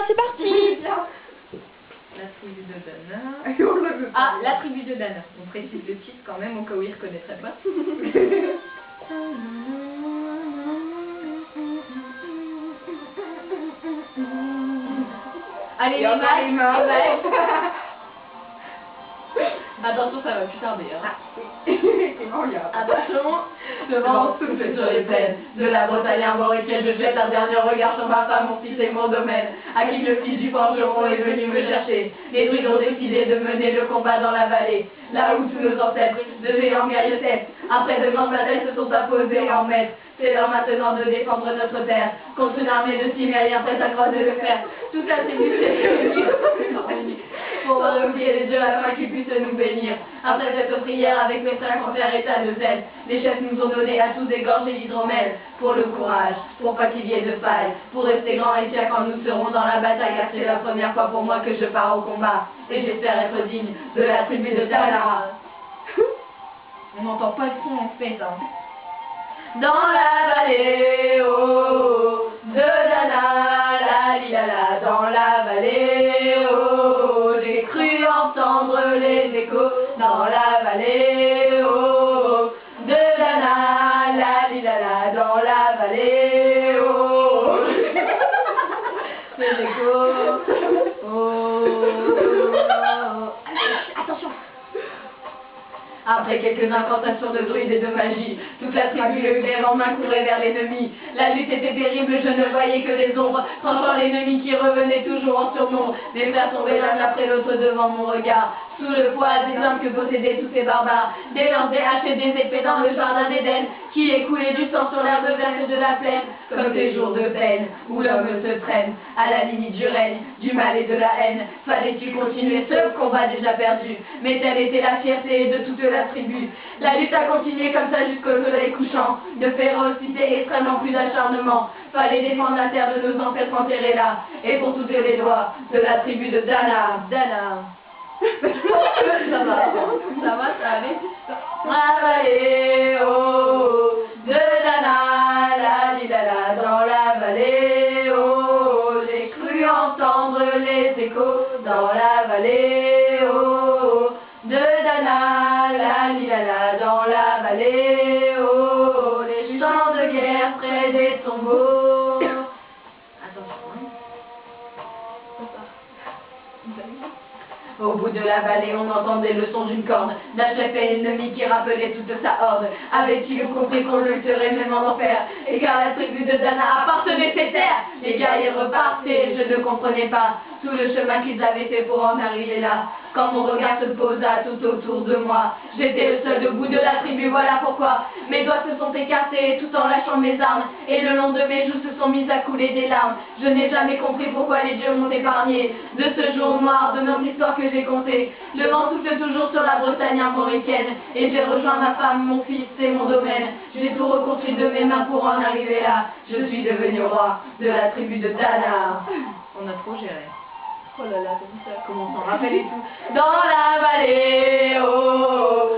c'est parti. La tribu de Dana. Ah, la tribu de Dana. On précise le titre quand même au cas où il ne reconnaîtrait pas. Allez, Et encore les mains. Attention, ça va plus tarder. Hein. Attention, le vent souffle sur les plaines de la Bretagne armoricaine. Je jette un dernier regard sur ma femme, mon fils et mon domaine. À qui le fils du forgeron est venu me chercher. Les druides ont décidé de mener le combat dans la vallée, là où tous nos ancêtres, de géants guerriers têtes, après de grandes batailles se sont imposés en maîtres. C'est l'heure maintenant de défendre notre terre contre une armée de cimériens prêts à croiser le fer. Toute la tribu s'est réunie pour remercier les dieux afin qu'ils puissent nous bénir. Après cette prière avec mes frères en faire état de zèle, les chefs nous ont donné à tous des gorgées d'hydromel pour le courage, pour pas qu'il y ait de faille, pour rester grands et fiers quand nous serons dans la bataille, car c'est la première fois pour moi que je pars au combat et j'espère être digne de la tribu de Dana. On n'entend pas le son en fait. Hein. Dans la vallée, oh, de Dana, la lilala, dans la vallée, oh, j'ai cru entendre les échos. Dans la vallée, oh, de Dana, la lilala, dans la vallée, oh, les échos, attention. Après quelques incantations de druides et de magie, toute la tribu le glaive en main courait vers l'ennemi. La lutte était terrible, je ne voyais que des ombres, tranchant l'ennemi qui revenait toujours en surnombre. Mes frères tombaient l'un après l'autre devant mon regard, sous le poids des armes que possédaient tous ces barbares. Des lances, des haches et des épées dans le jardin d'Éden, qui écoulait du sang sur l'herbe verte de la plaine, comme des jours de peine, où l'homme se traîne, à la limite du règne, du mal et de la haine. Fallait-il continuer ce combat déjà perdu? Mais telle était la fierté de toute la tribu. La lutte a continué comme ça jusqu'au soleil couchant, de férocité extrêmement plus d'acharnement. Fallait défendre la terre de nos ancêtres enterrés là, et pour tous les doigts de la tribu de Dana. Dana. Ça va, ça allait. Vallée, oh, de Dana, la lilala, dans la vallée, oh, j'ai cru entendre les échos. Dans la vallée, oh, de Dana, la lilala, dans la vallée, oh, les champs de guerre près des tombeaux. Attention, Au bout de la vallée, on entendait le son d'une corne, d'un chef ennemi qui rappelait toute sa horde. Avait-il compris qu'on lutterait même en enfer, et car la tribu de Dana appartenait ces terres? Les guerriers repartaient, je ne comprenais pas tout le chemin qu'ils avaient fait pour en arriver là. Quand mon regard se posa tout autour de moi, j'étais le seul debout de la tribu, voilà pourquoi mes doigts se sont écartés tout en lâchant mes armes, et le long de mes joues se sont mises à couler des larmes. Je n'ai jamais compris pourquoi les dieux m'ont épargné de ce jour noir de notre histoire que j'ai compté. Le vent souffle toujours sur la Bretagne armoricaine, et j'ai rejoint ma femme, mon fils et mon domaine. J'ai tout reconstruit de mes mains pour en arriver là. Je suis devenu roi de la tribu de Dana. On a trop géré. Oh là là, t'as vu ça? Comment on s'en rappelle et tout. Dans la vallée, oh,